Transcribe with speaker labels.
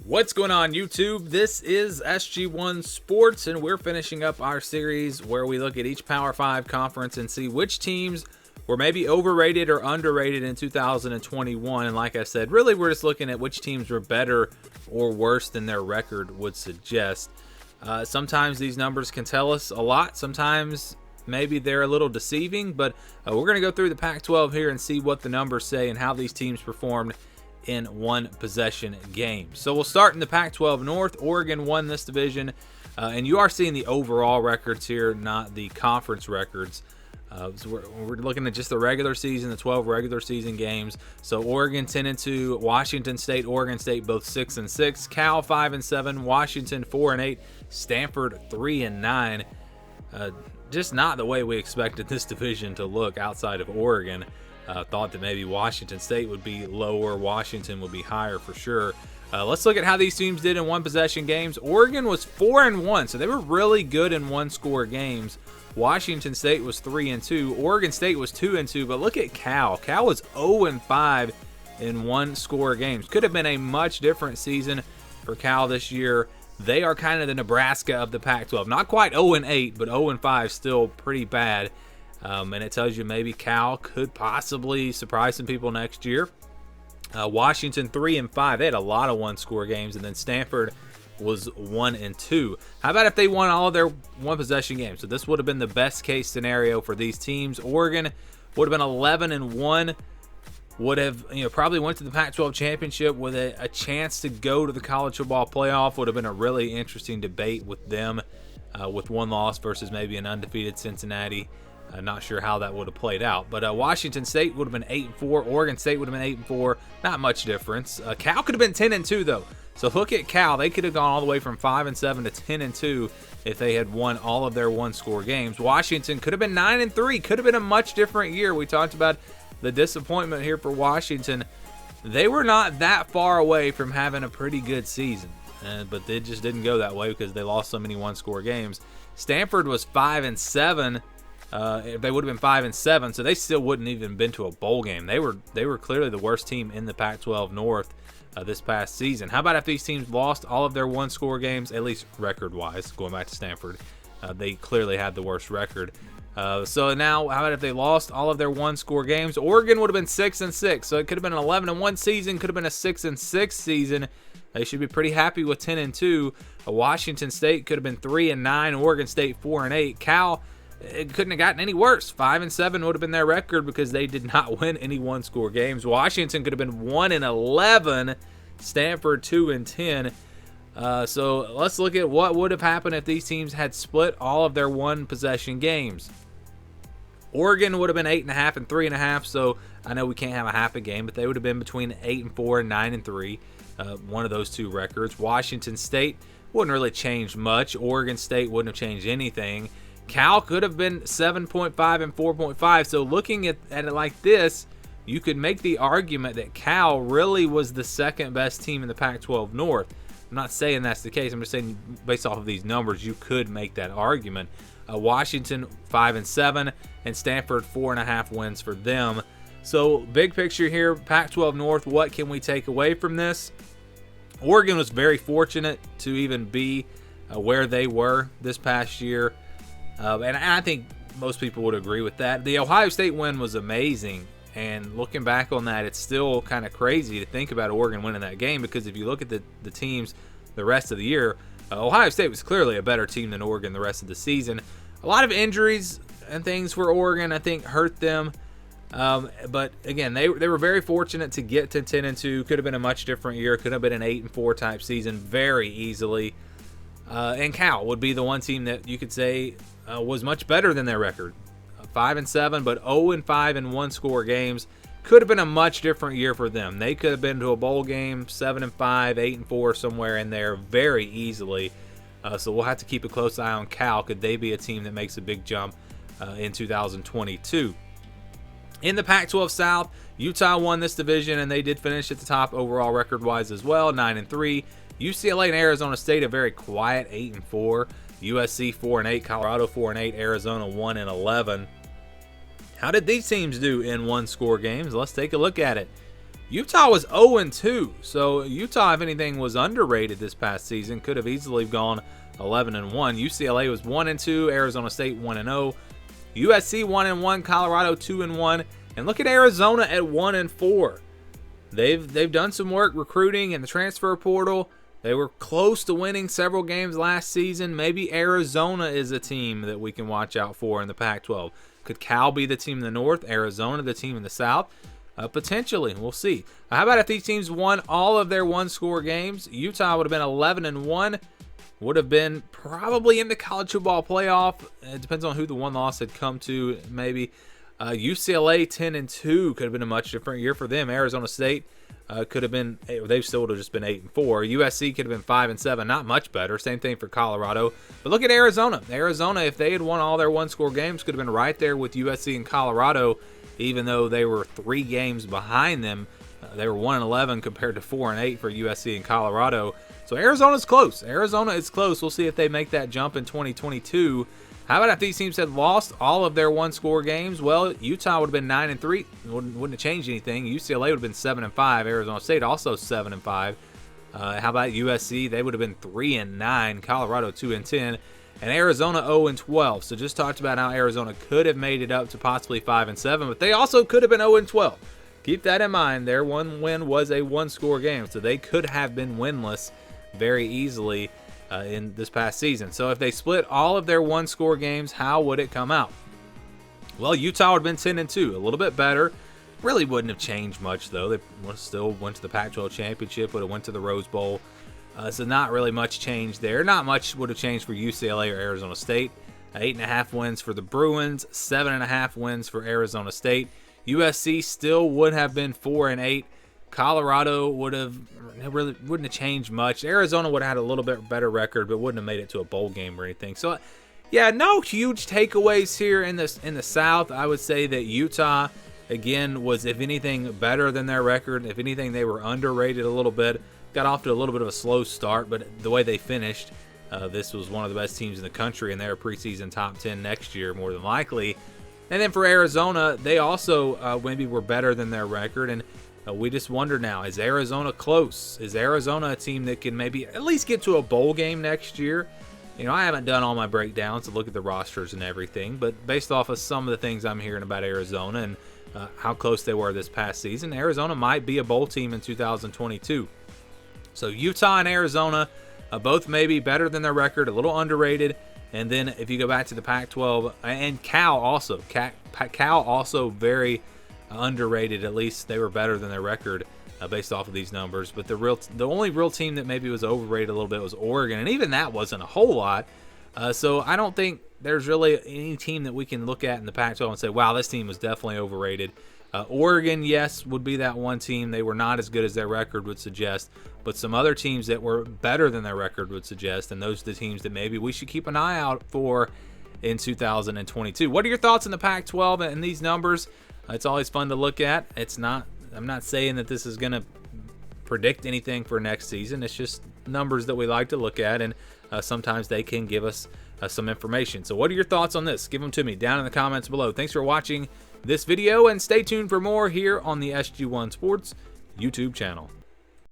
Speaker 1: What's going on, YouTube? This is SG1 Sports, and we're finishing up our series where we look at each Power 5 conference and see which teams were maybe overrated or underrated in 2021. And like I said, really we're just looking at which teams were better or worse than their record would suggest. Sometimes these numbers can tell us a lot. Sometimes maybe they're a little deceiving, but we're going to go through the Pac-12 here and see what the numbers say and how these teams performed in one possession games. So we'll start in the Pac-12 North. Oregon won this division, and you are seeing the overall records here, not the conference records. So we're looking at just the regular season, the 12 regular season games. So Oregon 10-2, Washington State, Oregon State both 6-6, Cal 5-7, Washington 4-8, Stanford 3-9. Just not the way we expected this division to look outside of Oregon. Thought that maybe Washington State would be lower, Washington would be higher for sure. Let's look at how these teams did in one possession games. Oregon was 4-1, so they were really good in one score games. Washington State was 3-2. Oregon State was 2-2, but look at Cal. Cal was 0-5 in one score games. Could have been a much different season for Cal this year. They are kind of the Nebraska of the Pac-12. Not quite 0-8, but 0-5 still pretty bad. And it tells you maybe Cal could possibly surprise some people next year. Washington 3-5. They had a lot of one-score games, and then Stanford was 1-2. How about if they won all of their one-possession games? So this would have been the best-case scenario for these teams. Oregon would have been 11-1. Would have probably went to the Pac-12 championship with a chance to go to the college football playoff. Would have been a really interesting debate with them, with one loss versus maybe an undefeated Cincinnati. Not sure how that would have played out. But Washington State would have been 8-4. Oregon State would have been 8-4. Not much difference. Cal could have been 10-2 though. So look at Cal. They could have gone all the way from 5-7 to 10-2 if they had won all of their one-score games. Washington could have been 9-3. Could have been a much different year. We talked about the disappointment here for Washington. They were not that far away from having a pretty good season. But they just didn't go that way because they lost so many one-score games. Stanford was 5-7. They would have been 5-7, so they still wouldn't even been to a bowl game. They were clearly the worst team in the Pac-12 North this past season. How about if these teams lost all of their one-score games, at least record-wise, going back to Stanford? They clearly had the worst record. So now, how about if they lost all of their one-score games? Oregon would have been 6-6, so it could have been an 11-1 season, could have been a 6-6 season. They should be pretty happy with 10-2. Washington State could have been 3-9. Oregon State 4-8. Cal, it couldn't have gotten any worse. 5-7 would have been their record because they did not win any one-score games. Washington could have been 1-11. Stanford 2-10. So let's look at what would have happened if these teams had split all of their one-possession games. Oregon would have been 8.5 and 3.5. So I know we can't have a half a game, but they would have been between 8-4 and 9-3. One of those two records. Washington State wouldn't really change much. Oregon State wouldn't have changed anything. Cal could have been 7.5 and 4.5. So looking at it like this, you could make the argument that Cal really was the second best team in the Pac-12 North. I'm not saying that's the case. I'm just saying based off of these numbers, you could make that argument. Washington 5-7 and Stanford 4.5 wins for them. So big picture here, Pac-12 North, what can we take away from this? Oregon was very fortunate to even be where they were this past year. And I think most people would agree with that. The Ohio State win was amazing, and looking back on that, it's still kind of crazy to think about Oregon winning that game because if you look at the teams the rest of the year, Ohio State was clearly a better team than Oregon the rest of the season. A lot of injuries and things for Oregon, I think, hurt them. But again, they were very fortunate to get to 10-2. Could have been a much different year. Could have been an 8-4 type season very easily. And Cal would be the one team that you could say was much better than their record. 5-7, but 0-5 in one-score games. Could have been a much different year for them. They could have been to a bowl game, 7-5, 8-4, somewhere in there very easily. So we'll have to keep a close eye on Cal. Could they be a team that makes a big jump in 2022? In the Pac-12 South, Utah won this division, and they did finish at the top overall record-wise as well, 9-3. UCLA and Arizona State a very quiet 8-4. USC 4-8, Colorado 4-8, Arizona 1-11. How did these teams do in one-score games? Let's take a look at it. Utah was 0-2, so Utah, if anything, was underrated this past season. Could have easily gone 11-1. UCLA was 1-2, Arizona State 1-0, USC 1-1, Colorado 2-1, and look at Arizona at 1-4. They've done some work recruiting in the transfer portal. They were close to winning several games last season. Maybe Arizona is a team that we can watch out for in the Pac-12. Could Cal be the team in the North? Arizona the team in the South? Potentially. We'll see. How about if these teams won all of their one-score games? Utah would have been 11-1. Would have been probably in the college football playoff. It depends on who the one loss had come to, maybe. UCLA 10-2 could have been a much different year for them. Arizona State could have been, they still would have just been 8-4. USC could have been 5-7, not much better. Same thing for Colorado. But look at Arizona. Arizona, if they had won all their one-score games, could have been right there with USC and Colorado, even though they were 3 games behind them. They were 1-11 compared to 4-8 for USC and Colorado. So Arizona's close. Arizona is close. We'll see if they make that jump in 2022. How about if these teams had lost all of their one-score games? Well, Utah would have been 9-3. Wouldn't have changed anything. UCLA would have been 7-5. Arizona State also 7-5. How about USC? They would have been 3-9. Colorado 2-10. And Arizona 0-12. So just talked about how Arizona could have made it up to possibly 5-7, but they also could have been 0-12. Keep that in mind. Their one win was a one-score game, so they could have been winless very easily in this past season. So if they split all of their one-score games, how would it come out? Well, Utah would have been 10-2, a little bit better. Really wouldn't have changed much, though. They still went to the Pac-12 championship, would have went to the Rose Bowl. So not really much change there. Not much would have changed for UCLA or Arizona State. 8.5 wins for the Bruins, 7.5 wins for Arizona State. USC still would have been 4-8. Colorado wouldn't have changed much. Arizona would have had a little bit better record, but wouldn't have made it to a bowl game or anything. So, yeah, no huge takeaways here in the South. I would say that Utah, again, was, if anything, better than their record. If anything, they were underrated a little bit. Got off to a little bit of a slow start, but the way they finished, this was one of the best teams in the country, and they're preseason top 10 next year, more than likely. And then for Arizona, they also maybe were better than their record, and we just wonder now, is Arizona close? Is Arizona a team that can maybe at least get to a bowl game next year? You know, I haven't done all my breakdowns to look at the rosters and everything, but based off of some of the things I'm hearing about Arizona and how close they were this past season, Arizona might be a bowl team in 2022. So Utah and Arizona, both maybe better than their record, a little underrated. And then if you go back to the Pac-12, and Cal also very underrated. At least they were better than their record based off of these numbers. But the only real team that maybe was overrated a little bit was Oregon, and even that wasn't a whole lot. So I don't think there's really any team that we can look at in the Pac-12 and say, wow, this team was definitely overrated. Oregon, yes, would be that one team. They were not as good as their record would suggest, but some other teams that were better than their record would suggest, and those are the teams that maybe we should keep an eye out for in 2022. What are your thoughts on the Pac-12 and these numbers? It's always fun to look at. I'm not saying that this is going to predict anything for next season. It's just numbers that we like to look at, and sometimes they can give us some information. So what are your thoughts on this? Give them to me down in the comments below. Thanks for watching this video, and stay tuned for more here on the SG1 Sports YouTube channel.